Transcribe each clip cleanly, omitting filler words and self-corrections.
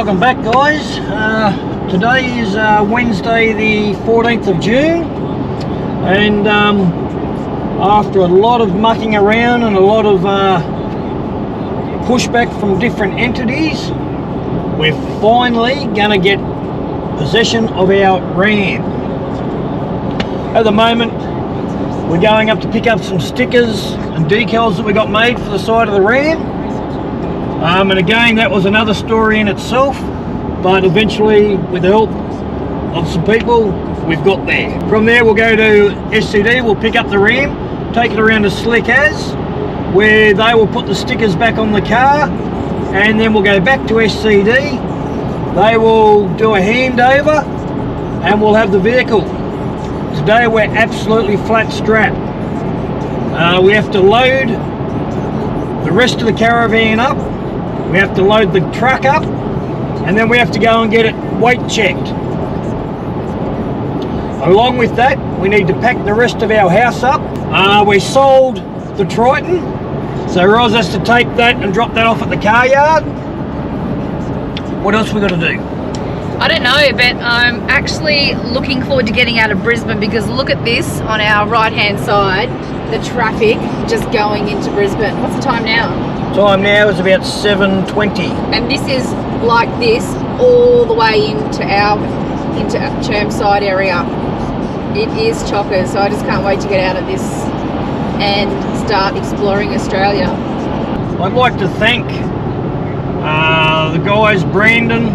Welcome back, guys. Today is Wednesday the 14th of June, and after a lot of mucking around and a lot of pushback from different entities, we're finally going to get possession of our Ram. At the moment, we're going up to pick up some stickers and decals that we got made for the side of the Ram. And again, that was another story in itself, but eventually, with the help of some people, we've got there. From there, we'll go to SCD, we'll pick up the Ram, take it around to Slick As, where they will put the stickers back on the car, and then we'll go back to SCD. They will do a handover, and we'll have the vehicle. Today, we're absolutely flat strapped. We have to load the rest of the caravan up. We have to load the truck up, and then we have to go and get it weight checked. Along with that, we need to pack the rest of our house up. We sold the Triton, so Roz has to take that and drop that off at the car yard. What else we got to do? I don't know, but I'm actually looking forward to getting out of Brisbane, because look at this on our right hand side, the traffic just going into Brisbane. What's the time now? Time now is about 7:20. And this is like this all the way into Chermside area. It is chockers, so I just can't wait to get out of this and start exploring Australia. I'd like to thank the guys Brandon,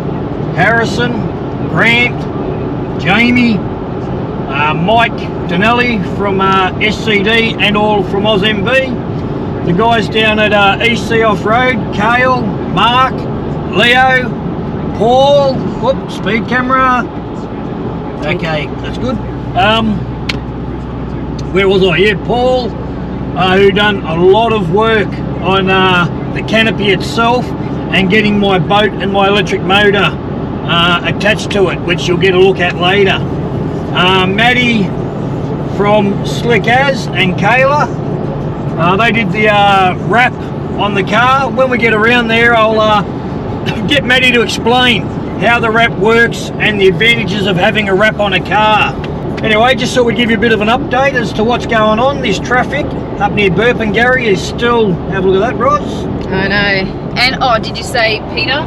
Harrison, Grant, Jamie, Mike Dinelli from SCD and all from AusMV. The guys down at EC Off-Road, Kale, Mark, Leo, Paul, whoop, speed camera. Okay, that's good. Where was I? Yeah, Paul, who done a lot of work on the canopy itself and getting my boat and my electric motor attached to it, which you'll get a look at later. Maddie from Slick As and Kayla, they did the wrap on the car. When we get around there, I'll get Maddie to explain how the wrap works and the advantages of having a wrap on a car. Anyway, just thought we'd give you a bit of an update as to what's going on. This traffic up near Burpengary is still, have a look at that, Roz. I know. And, oh, did you say Peter?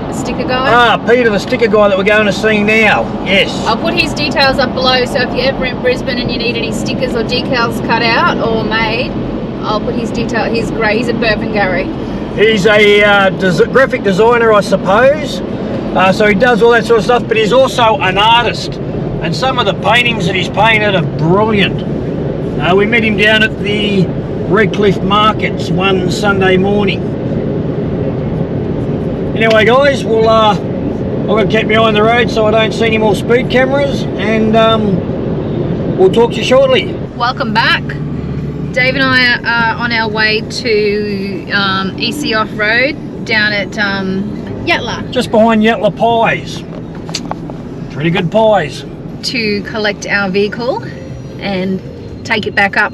The sticker guy? Peter, the sticker guy that we're going to see now. Yes. I'll put his details up below, so if you're ever in Brisbane and you need any stickers or decals cut out or made, I'll put his detail. He's great. He's at Burpengary. He's a graphic designer, I suppose. So he does all that sort of stuff, but he's also an artist. And some of the paintings that he's painted are brilliant. We met him down at the Redcliffe Markets one Sunday morning. Anyway, guys, I'm going to keep my eye on the road so I don't see any more speed cameras, and we'll talk to you shortly. Welcome back. Dave and I are on our way to EC Off-Road down at Yatala. Just behind Yatala Pies. Pretty good pies. To collect our vehicle and take it back up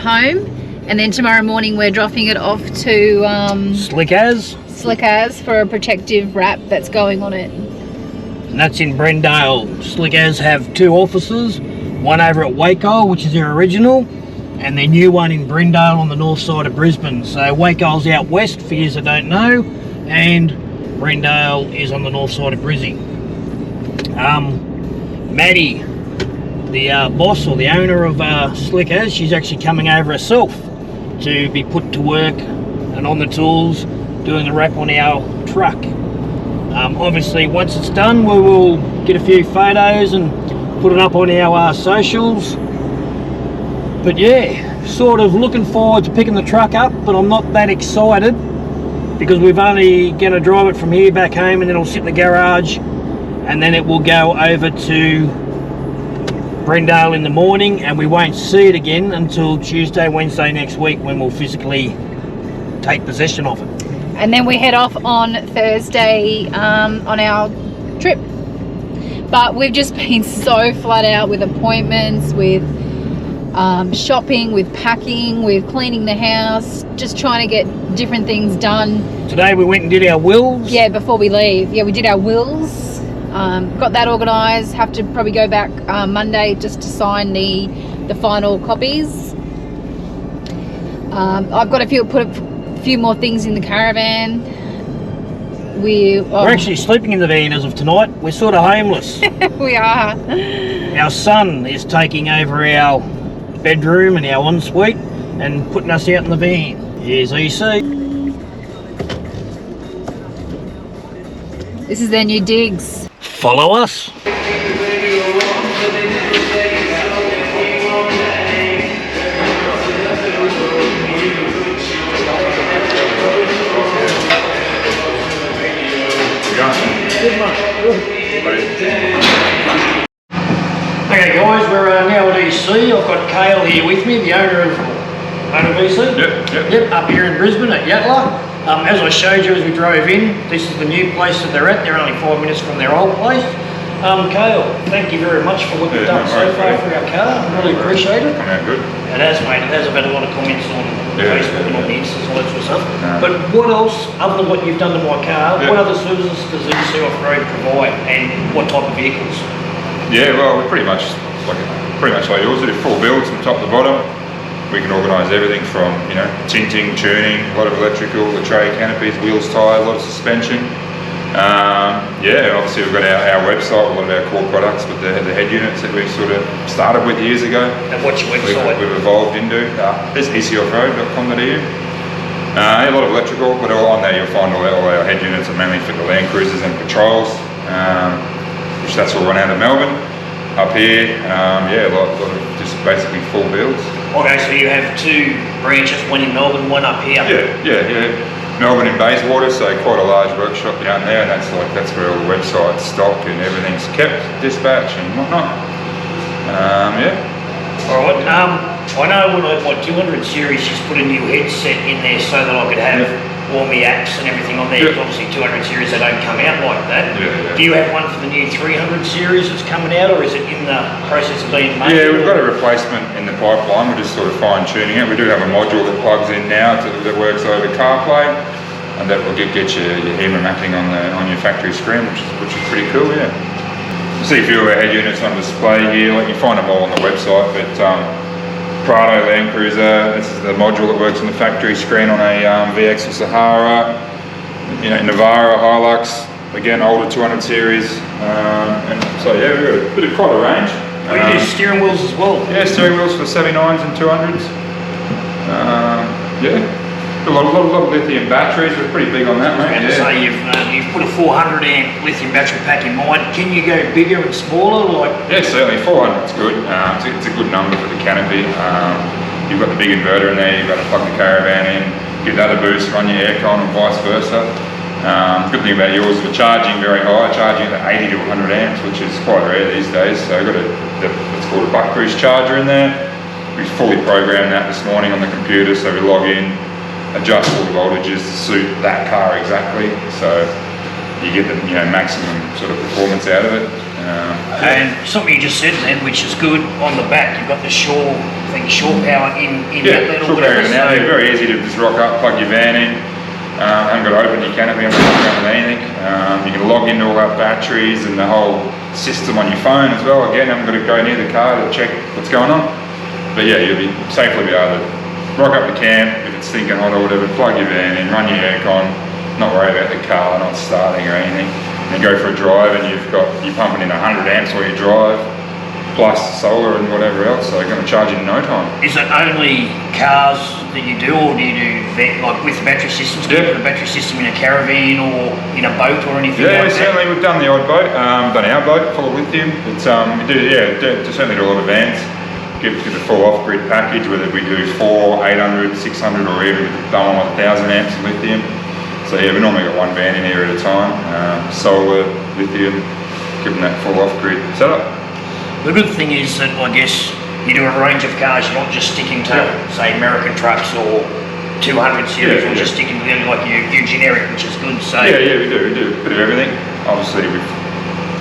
home. And then tomorrow morning we're dropping it off to Slick As for a protective wrap that's going on it. And that's in Brendale. Slick As have two offices, one over at Waco, which is their original, and their new one in Brendale on the north side of Brisbane. So Waco's out west, for you that don't know, and Brendale is on the north side of Brizzy. Maddie, the boss or the owner of Slick As, she's actually coming over herself to be put to work and on the tools doing the wrap on our truck. Obviously, once it's done, we will get a few photos and put it up on our socials. But yeah, sort of looking forward to picking the truck up, but I'm not that excited because we've only going to drive it from here back home, and then it'll sit in the garage, and then it will go over to Brendale in the morning, and we won't see it again until Tuesday, Wednesday next week, when we'll physically take possession of it. And then we head off on Thursday on our trip. But we've just been so flat out with appointments, with shopping, with packing, with cleaning the house, just trying to get different things done. Today we went and did our wills. Yeah, before we leave. Yeah, we did our wills. Got that organised. Have to probably go back Monday just to sign the final copies. I've got put a few more things in the caravan. We're actually sleeping in the van as of tonight. We're sort of homeless. we are. Our son is taking over our bedroom and our ensuite and putting us out in the van. Here's EC. This is their new digs. Follow us. Okay guys, we're now at EC. I've got Cale here with me, the owner of EC. Yep, up here in Brisbane at Yatala. As I showed you as we drove in, this is the new place that they're at. They're only 5 minutes from their old place. Cale, thank you very much for what you've done so far for our car. I really appreciate it. Come out good. It has, mate. It has. I've had a lot of comments on Facebook and on the Instas and all that sort of stuff. No. But what else, other than what you've done to my car, what other services does EC Off-Road provide, and what type of vehicles? Yeah, well, we're pretty much like yours. We do full builds from top to bottom. We can organise everything from, tinting, tuning, a lot of electrical, the tray canopies, wheels, tyres, a lot of suspension. And obviously we've got our website, a lot of our core products with the head units that we sort of started with years ago. And what's your website? We've evolved into. It's ecoffroad.com.au. A lot of electrical, but on there you'll find all our head units are mainly for the Land Cruisers and patrols, which that's all run out of Melbourne. Up here, a lot of just basically full builds. Okay, so you have two branches, one in Melbourne, one up here. Yeah. Melbourne in Bayswater, so quite a large workshop down there, and that's where all the websites, stock, and everything's kept, dispatch and whatnot. All right. I know when I had my 200 series, she's put a new headset in there so that I could have all my apps and everything on there. Because obviously 200 series, they don't come out like that. Yeah. Do you have one for the new 300 series that's coming out, or is it in the process of being made? Yeah, we've got a replacement in the pipeline. We're just sort of fine tuning it. We do have a module that plugs in now that works over CarPlay, and that will get your HEMA mapping on your factory screen, which is pretty cool. Yeah. You see a few of our head units on display here. You find them all on the website, but Prado Land Cruiser. This is the module that works on the factory screen on a VX or Sahara. Navara, Hilux. Again, older 200 series. And so yeah, we've got quite a range. We do steering wheels as well. Yeah, steering wheels for 79s and 200s. A lot of lithium batteries. We're pretty big on that, mate. So you've put a 400 amp lithium battery pack in mind. Can you go bigger and smaller? Yeah, certainly 400's good. It's a good number for the canopy. You've got the big inverter in there. You've got to plug the caravan in, give that a boost, run your aircon, and vice versa. Good thing about yours, we're charging very high, charging at 80 to 100 amps, which is quite rare these days. So we've got what's called a buck boost charger in there. We fully programmed that this morning on the computer, so we log in, adjust all the voltages to suit that car exactly, so you get the maximum sort of performance out of it. And something you just said then, which is good, on the back you've got the shore power in that little bit. Now they're very easy to just rock up, plug your van in. Haven't got to open your canopy on anything. You can log into all our batteries and the whole system on your phone as well. Again, haven't got to go near the car to check what's going on. But yeah, you'll safely be able to rock up the camp if it's stinking hot or whatever, plug your van in, run your aircon, not worry about the car not starting or anything. And go for a drive and you're pumping in 100 amps while you drive, plus solar and whatever else, so they're going to charge you in no time. Is it only cars that you do, or do you do like with the battery systems? Do you put a battery system in a caravan or in a boat or anything like that? Yeah, certainly we've done the odd boat, done our boat full of lithium. It's, we do certainly do a lot of vans. Give the full off-grid package, whether we do 400, 800, 600, or even done on 1,000 amps of lithium. So yeah, we normally got one van in here at a time. Solar, lithium, give them that full off-grid setup. The good thing is that I guess you do a range of cars. You're not just sticking to say American trucks or 200 series, or just sticking to like your generic, which is good. So we do a bit of everything. Obviously we've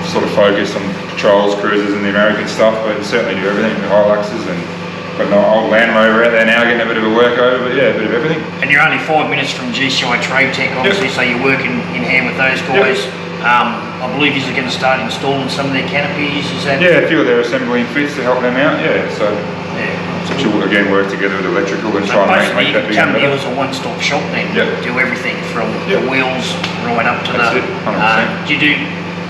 sort of focused on patrols, cruisers and the American stuff, but certainly do everything, the Hiluxes and Got an old Land Rover out there now, getting a bit of a work over, but yeah, a bit of everything. And you're only 5 minutes from GCI Trade Tech, obviously, so you're working in hand with those guys. I believe you're going to start installing some of their canopies, is that? Yeah, a few of their assembly and fits to help them out, yeah. So we'll again work together with electrical and try and make that bigger and better. Come here as a one-stop shop then. Yep. Do everything from the wheels right up to That's the... it, 100%. Do you do,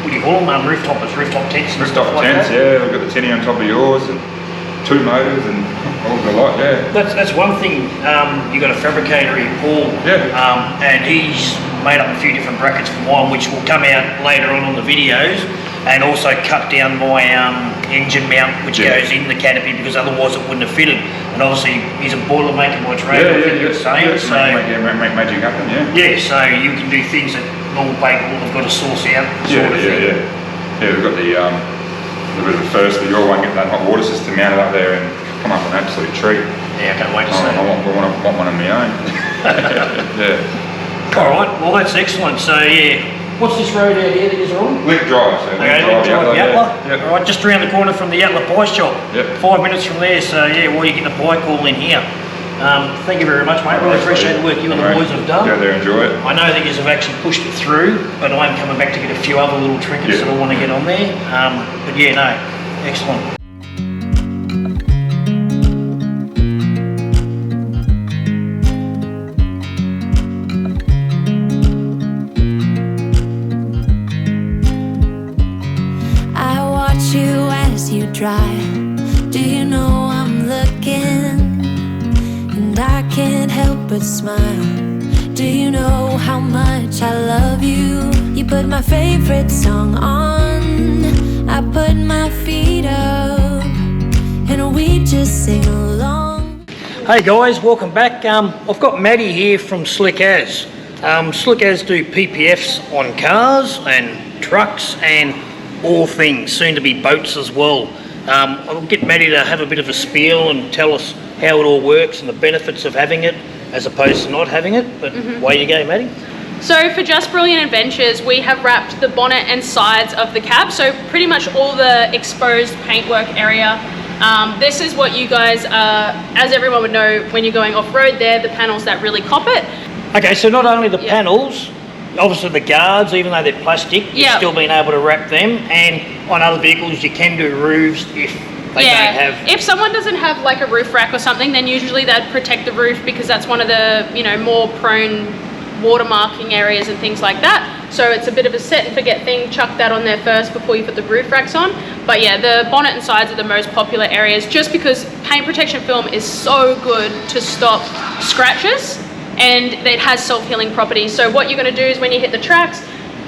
what do you call them, rooftop tents and Rooftop stuff like tents, that? yeah, we've got the tinny on top of yours and 2 motors and all the lot, yeah. That's one thing. You got a fabricator here, Paul, and he's made up a few different brackets for mine, which will come out later on the videos, and also cut down my engine mount, which goes in the canopy, because otherwise it wouldn't have fitted. And obviously he's a boilermaker by trade. I think you're saying. So make magic happen, yeah. So you can do things that normal paper will have got to source out. Yeah, we've got the bit of the first, your one, getting that hot water system mounted up there and come up an absolute treat. Yeah, I can't wait to see. I want one of my own. Yeah. All right, well that's excellent. So yeah, what's this road out here that you're on? Link Drive. So Okay, Link Drive, Yatala. Yeah. All right, just around the corner from the Yatala Pie Shop. Yep. 5 minutes from there. So yeah, well you get the pie call in here. Thank you very much, mate. Really appreciate the work you and the boys have done. Go there, enjoy it. I know that you have actually pushed it through, but I'm coming back to get a few other little trinkets that I want to get on there. But yeah, no, excellent. I watch you as you drive. Do you know I'm looking? And I can't help but smile. Do you know how much I love you? You put my favorite song on. I put my feet up, and we just sing along. Hey guys, welcome back. I've got Maddie here from Slick As. Slick As do PPFs on cars and trucks and all things, soon to be boats as well. I'll get Maddie to have a bit of a spiel and tell us how it all works and the benefits of having it as opposed to not having it, but away you go, Maddie. So for Just Brilliant Adventures, we have wrapped the bonnet and sides of the cab, so pretty much all the exposed paintwork area. This is what you guys, as everyone would know, when you're going off-road, they're the panels that really cop it. Okay, so not only the panels, obviously the guards, even though they're plastic, you've still been able to wrap them, and on other vehicles you can do roofs if they don't have... If someone doesn't have like a roof rack or something, then usually they'd protect the roof because that's one of the, more prone watermarking areas and things like that. So it's a bit of a set and forget thing, chuck that on there first before you put the roof racks on. But yeah, the bonnet and sides are the most popular areas just because paint protection film is so good to stop scratches and it has self-healing properties. So what you're going to do is when you hit the tracks,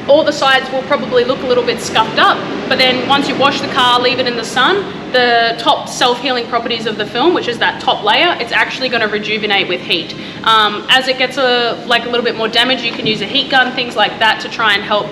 all the sides will probably look a little bit scuffed up, but then once you wash the car, leave it in the sun, the top self-healing properties of the film, which is that top layer, it's actually going to rejuvenate with heat. As it gets a little bit more damage, you can use a heat gun, things like that to try and help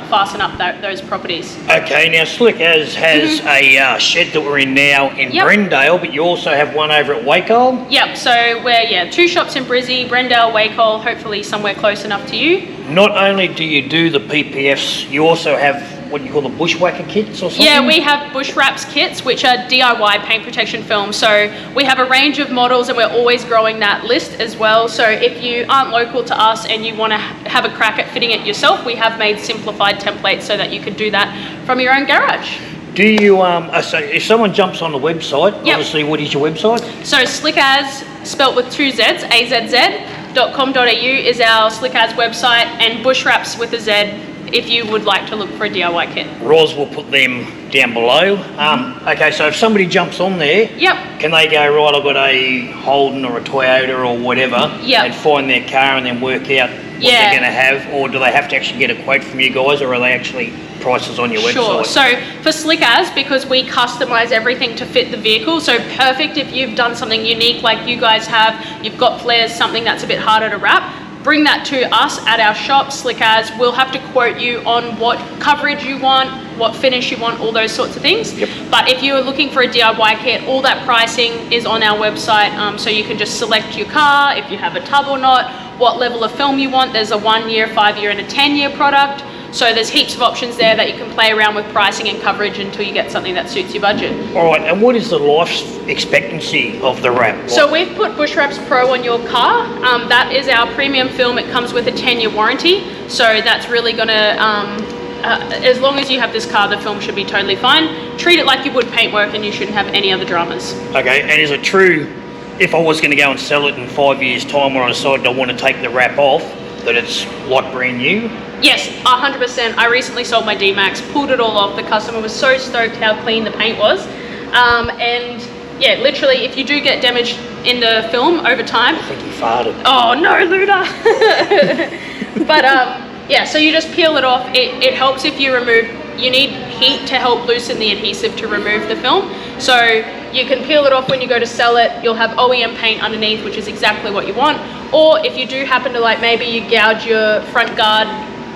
fasten up those properties. Okay, now Slick As has a shed that we're in now in Brendale, but you also have one over at Wacol. Yep, so we're 2 shops in Brizzy, Brendale, Wacol, hopefully somewhere close enough to you. Not only do you do the PPFs, you also have what you call the bushwhacker kits or something? Yeah, we have bush wraps kits, which are DIY paint protection film. So we have a range of models and we're always growing that list as well. So if you aren't local to us and you want to have a crack at fitting it yourself, we have made simplified templates so that you can do that from your own garage. Do you, so if someone jumps on the website, obviously what is your website? So SlickAz, spelt with 2 Zs, azz.com.au is our SlickAz website, and bush wraps with a Z if you would like to look for a DIY kit. Roz will put them down below. Okay, so if somebody jumps on there, can they go, right, I've got a Holden or a Toyota or whatever, and find their car and then work out what they're going to have, or do they have to actually get a quote from you guys, or are they actually prices on your website? Sure, so for SlickAz, because we customise everything to fit the vehicle, so perfect if you've done something unique like you guys have, you've got flares, something that's a bit harder to wrap, bring that to us at our shop, SlickAz. We'll have to quote you on what coverage you want, what finish you want, all those sorts of things. But if you're looking for a DIY kit, all that pricing is on our website, so you can just select your car, if you have a tub or not, what level of film you want. There's a 1 year, 5 year and a 10 year product. So there's heaps of options there that you can play around with pricing and coverage until you get something that suits your budget. All right, and what is the life expectancy of the wrap? So we've put Bush Wraps Pro on your car. That is our premium film. It comes with a 10-year warranty. So that's really going to, as long as you have this car, the film should be totally fine. Treat it like you would paintwork and you shouldn't have any other dramas. Okay, and is it true, if I was going to go and sell it in 5 years' time when I decided I want to take the wrap off, that it's like brand new? Yes, 100%. I recently sold my D-Max, pulled it all off. The customer was so stoked how clean the paint was. And yeah, literally, if you do get damage in the film over time... I think you farted. Oh, no, Luda! But yeah, so you just peel it off. It helps if you remove... You need heat to help loosen the adhesive to remove the film. So you can peel it off when you go to sell it. You'll have OEM paint underneath, which is exactly what you want. Or if you do happen to, like, maybe you gouge your front guard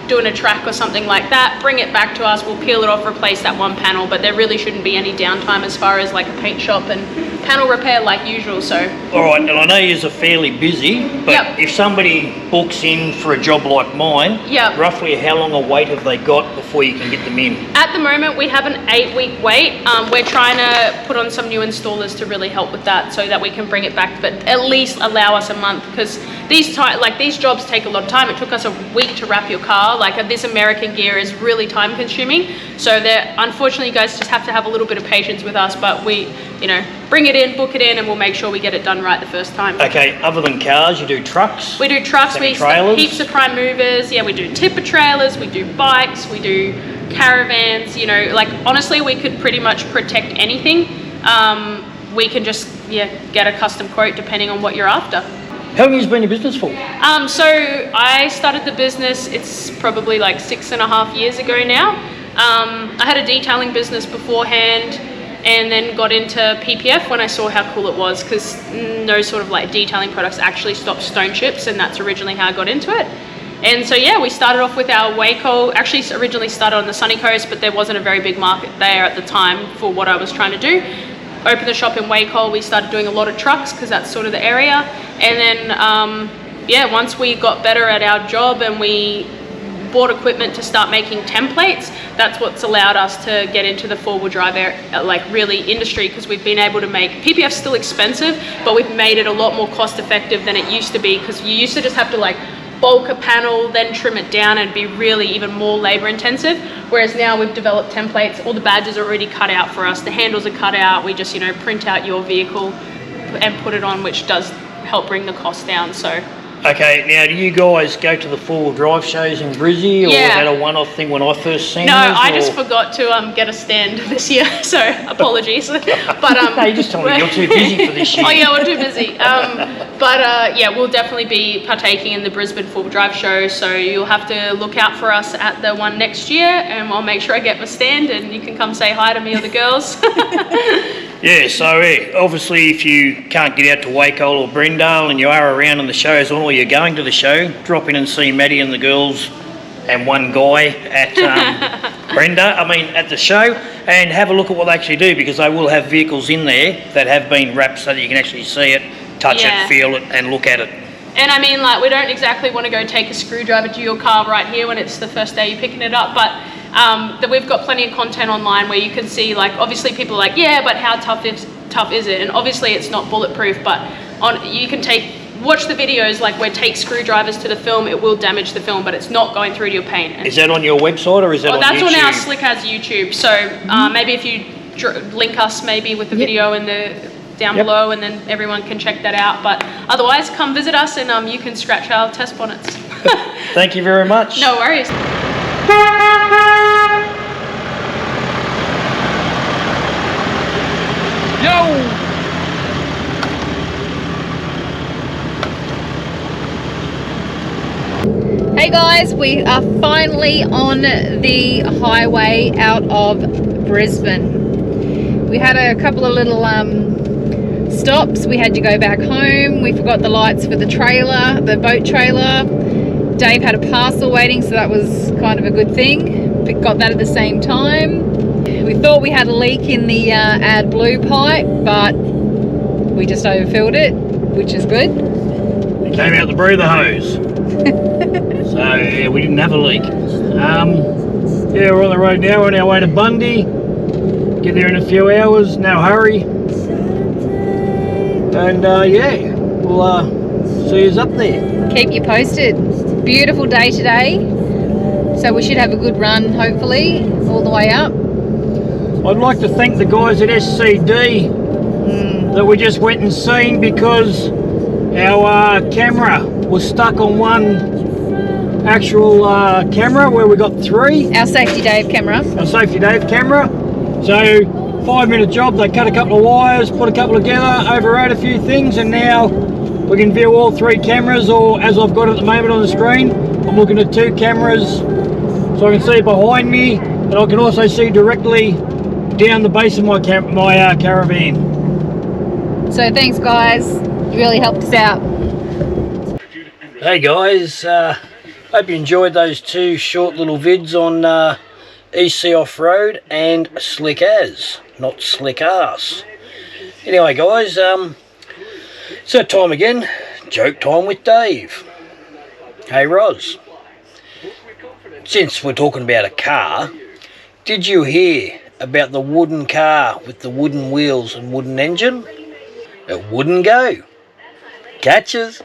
doing a track or something like that, bring it back to us. We'll peel it off, replace that one panel, but there really shouldn't be any downtime as far as like a paint shop and panel repair like usual. So all right, and I know you're fairly busy, but Yep. if somebody books in for a job like mine, Yep. roughly how long a wait have they got before you can get them in? at the moment we have an 8-week wait. We're trying to put on some new installers to really help with that so that we can bring it back, but at least allow us a month, because these jobs take a lot of time. It took us a week to wrap your car. Like this American gear is really time consuming. So unfortunately you guys just have to have a little bit of patience with us, but we, bring it in, book it in, and we'll make sure we get it done right the first time. Okay, other than cars, you do trucks? We do trucks, we Semi-trailers? heaps of prime movers, yeah, we do tipper trailers, we do bikes, we do caravans, honestly we could pretty much protect anything. We can just get a custom quote depending on what you're after. How long has been in business for? So I started the business, it's probably like 6.5 years ago now. I had a detailing business beforehand and then got into PPF when I saw how cool it was, because no sort of like detailing products actually stop stone chips, and that's originally how I got into it. And so yeah, we started off with our Waco, actually originally started on the sunny coast, but there wasn't a very big market there at the time for what I was trying to do. Opened the shop in Waco, we started doing a lot of trucks because that's sort of the area. And then once we got better at our job and we bought equipment to start making templates, that's what's allowed us to get into the four-wheel drive industry, because we've been able to make, PPF's still expensive, but we've made it a lot more cost effective than it used to be, because you used to just have to like bulk a panel, then trim it down, and be really even more labor intensive. Whereas now we've developed templates, all the badges are already cut out for us, the handles are cut out, we just print out your vehicle and put it on, which does help bring the cost down. So Okay, now do you guys go to the four-wheel drive shows in Brizzy, or Yeah. had a one-off thing when I first seen no, this, I or- just forgot to get a stand this year, so apologies. But No, you just told me you're too busy for this year. Oh yeah, we're too busy. We'll definitely be partaking in the Brisbane Four-Wheel Drive show, so you'll have to look out for us at the one next year, and I'll make sure I get my stand, and you can come say hi to me or the girls. Yeah, so obviously if you can't get out to Waco or Brendale and you are around in the shows or you're going to the show, drop in and see Maddie and the girls and one guy at at the show, and have a look at what they actually do, because they will have vehicles in there that have been wrapped so that you can actually see it, touch Yeah. it, feel it and look at it. And I mean, we don't exactly want to go take a screwdriver to your car right here when it's the first day you're picking it up, but we've got plenty of content online where you can see, obviously people are like, yeah, but how tough is it? And obviously it's not bulletproof, but you can watch the videos where take screwdrivers to the film, it will damage the film, but it's not going through to your paint. And Is that on your website or is that on that's YouTube? on our Slick As YouTube. So maybe if you link us maybe with the video in the down Yep. below, and then everyone can check that out. But otherwise, come visit us, and you can scratch our test bonnets. Thank you very much. No worries. Yo! Hey guys, we are finally on the highway out of Brisbane. We had a couple of little stops. We had to go back home. We forgot the lights for the trailer, the boat trailer. Dave had a parcel waiting, so that was kind of a good thing. We got that at the same time. We thought we had a leak in the AdBlue pipe, but we just overfilled it, which is good. It came out the breather hose. So yeah, we didn't have a leak. Yeah, we're on the road now. We're on our way to Bundy. Get there in a few hours. No hurry. And yeah, we'll see you up there. Keep you posted. Beautiful day today. So we should have a good run, hopefully, all the way up. I'd like to thank the guys at SCD that we just went and seen, because our camera was stuck on one actual camera where we got 3. Our Safety Dave camera. Our Safety Dave camera. So 5-minute job, they cut a couple of wires, put a couple together, overrode a few things, and now we can view all 3 cameras, or as I've got it at the moment on the screen, I'm looking at 2 cameras, so I can see behind me, and I can also see directly down the base of my caravan. So thanks, guys. You really helped us out. Hey guys, hope you enjoyed those 2 short little vids on EC Off-Road and Slick As, not Slick Ass. Anyway guys, it's that time again, joke time with Dave. Hey Roz, since we're talking about a car, did you hear about the wooden car with the wooden wheels and wooden engine? It wouldn't go. Catches.